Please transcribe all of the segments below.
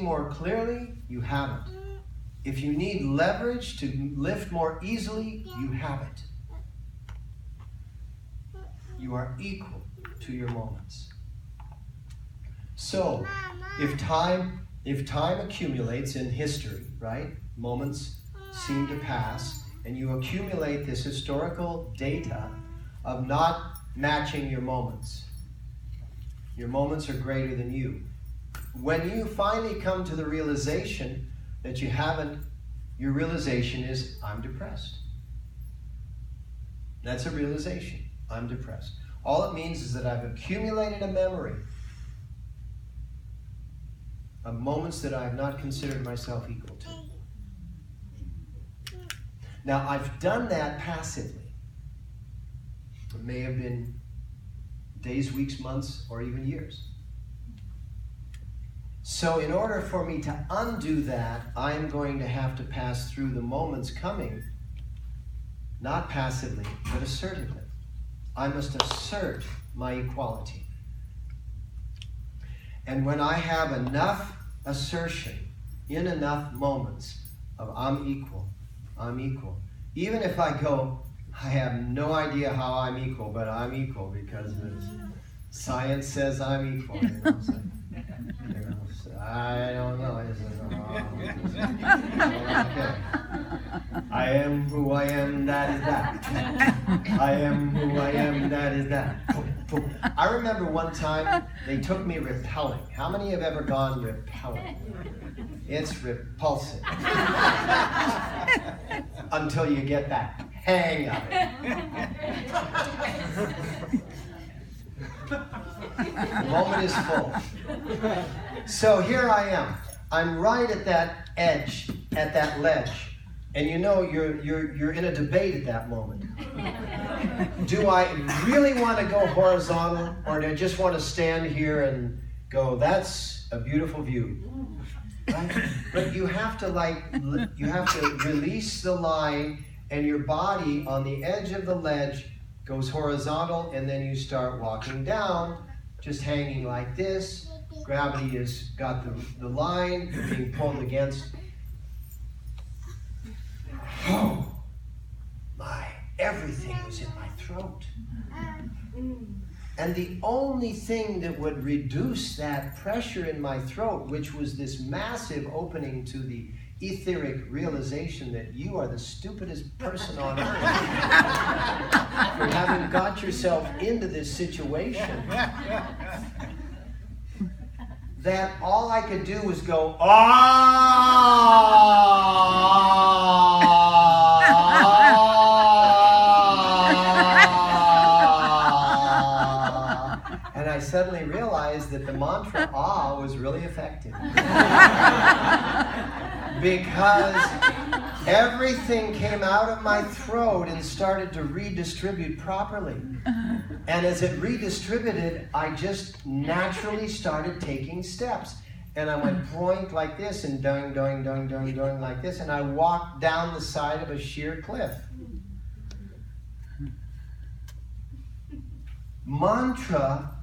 more clearly, you have it. If you need leverage to lift more easily, you have it. You are equal to your moments. So, if time accumulates in history, right? Moments seem to pass, and you accumulate this historical data of not matching your moments. Your moments are greater than you. When you finally come to the realization that you haven't, your realization is, I'm depressed. That's a realization. I'm depressed. All it means is that I've accumulated a memory of moments that I have not considered myself equal to. Now, I've done that passively. It may have been days, weeks, months, or even years. So in order for me to undo that, I'm going to have to pass through the moments coming, not passively, but assertively. I must assert my equality. And when I have enough assertion in enough moments of I'm equal, even if I go, I have no idea how I'm equal, but I'm equal because science says I'm equal. I don't know. Okay. I am who I am, that is that. I am who I am, that is that. I remember one time they took me rappelling. How many have ever gone rappelling? It's repulsive. Until you get that hang of it. The moment is full. So here I am. I'm right at that edge, at that ledge. And you know you're in a debate at that moment. Do I really want to go horizontal, or do I just want to stand here and go, that's a beautiful view? Right? But you have to release the line, and your body on the edge of the ledge goes horizontal, and then you start walking down, just hanging like this. Gravity has got the line being pulled against. Oh, everything was in my throat. And the only thing that would reduce that pressure in my throat, which was this massive opening to the etheric realization that you are the stupidest person on earth for having got yourself into this situation, that all I could do was go, and I suddenly realized that the mantra "ah" was really effective. Because everything came out of my throat and started to redistribute properly. And as it redistributed, I just naturally started taking steps. And I went point like this, and doing like this, and I walked down the side of a sheer cliff. Mantra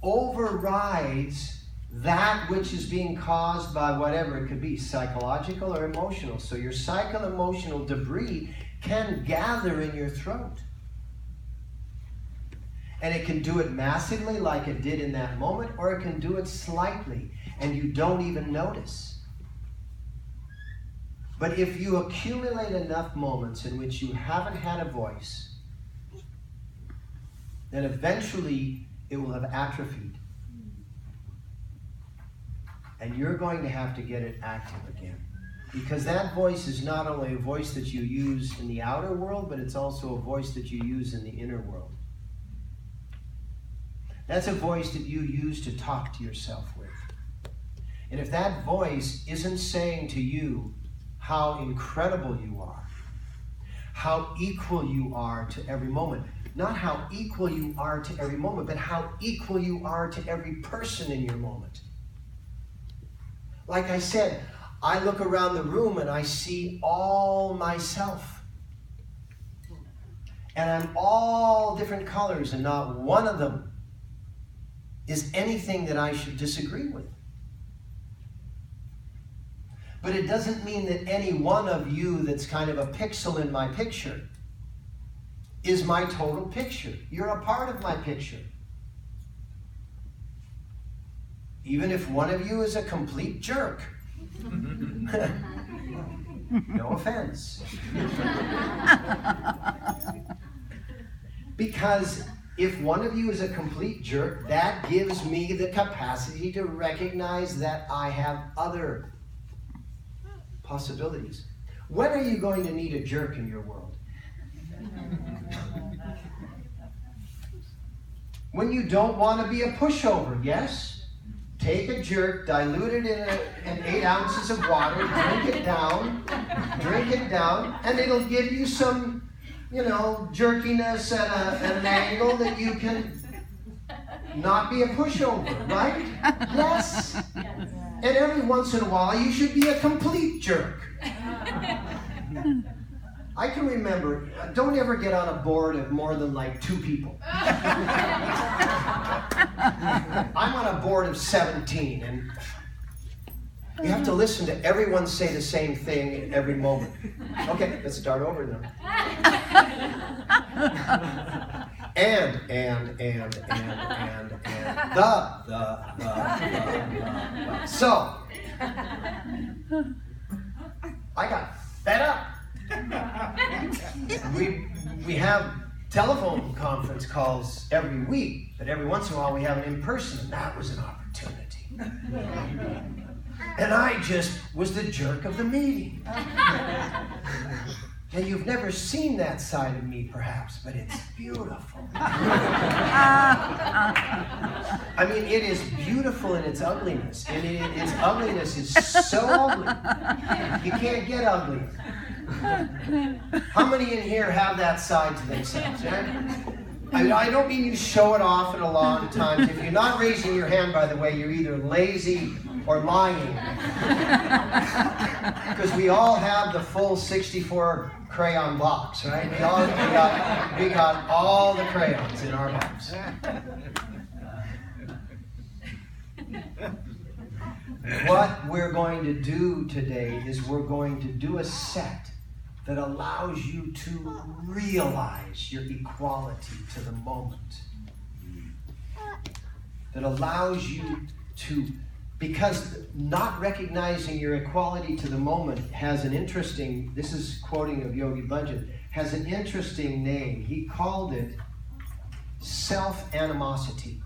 overrides that which is being caused by whatever it could be, psychological or emotional. So your psycho-emotional debris can gather in your throat. And it can do it massively like it did in that moment, or it can do it slightly and you don't even notice. But if you accumulate enough moments in which you haven't had a voice, then eventually it will have atrophied. And you're going to have to get it active again. Because that voice is not only a voice that you use in the outer world, but it's also a voice that you use in the inner world. That's a voice that you use to talk to yourself with. And if that voice isn't saying to you how incredible you are, how equal you are to every moment, not how equal you are to every moment, but how equal you are to every person in your moment. Like I said, I look around the room and I see all myself. And I'm all different colors, and not one of them is anything that I should disagree with. But it doesn't mean that any one of you that's kind of a pixel in my picture is my total picture. You're a part of my picture. Even if one of you is a complete jerk. No offense. Because if one of you is a complete jerk, that gives me the capacity to recognize that I have other possibilities. When are you going to need a jerk in your world? When you don't want to be a pushover, yes? Take a jerk, dilute it in 8 ounces of water, drink it down, and it'll give you some, jerkiness at an angle that you can not be a pushover, right? Yes? And every once in a while, you should be a complete jerk. I can remember, don't ever get on a board of more than like 2 people. I'm on a board of 17, and you have to listen to everyone say the same thing at every moment. Okay, let's start over now. And, the. So, I got fed up. We have telephone conference calls every week, but every once in a while we have it in person, and that was an opportunity. And I just was the jerk of the meeting. And you've never seen that side of me, perhaps, but it's beautiful. I mean, it is beautiful in its ugliness. And its ugliness is so ugly. You can't get uglier. How many in here have that side to themselves? Right? I don't mean you to show it off in a lot of times. If you're not raising your hand, by the way, you're either lazy or lying. Because we all have the full 64 crayon box, right? We got all the crayons in our box. What we're going to do today is we're going to do a set that allows you to realize your equality to the moment. That allows you to, because not recognizing your equality to the moment has an interesting, this is quoting of Yogi Bhajan, has an interesting name. He called it self-animosity.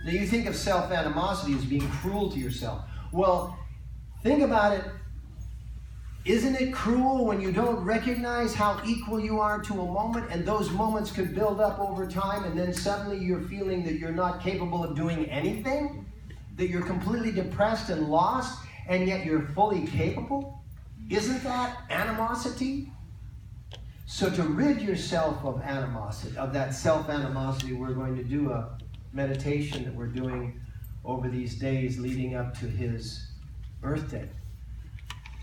Now you think of self-animosity as being cruel to yourself. Well, think about it. Isn't it cruel when you don't recognize how equal you are to a moment, and those moments could build up over time, and then suddenly you're feeling that you're not capable of doing anything? That you're completely depressed and lost, and yet you're fully capable? Isn't that animosity? So to rid yourself of animosity, of that self-animosity, we're going to do a meditation that we're doing over these days leading up to his birthday.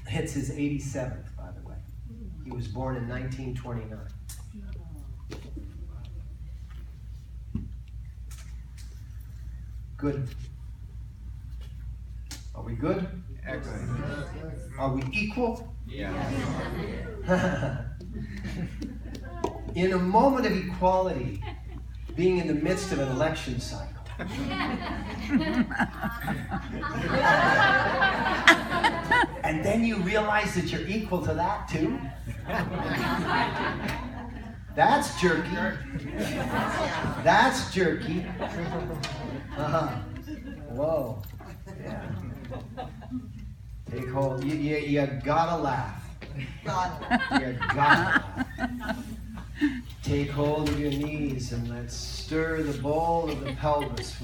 It's his 87th, by the way. He was born in 1929. Good. Are we good? Excellent. Are we equal? Yeah. In a moment of equality, being in the midst of an election cycle, and then you realize that you're equal to that too? That's jerky. That's jerky. Whoa. Yeah. Take hold. You gotta laugh. You gotta laugh. Take hold of your knees and let's stir the bowl of the pelvis with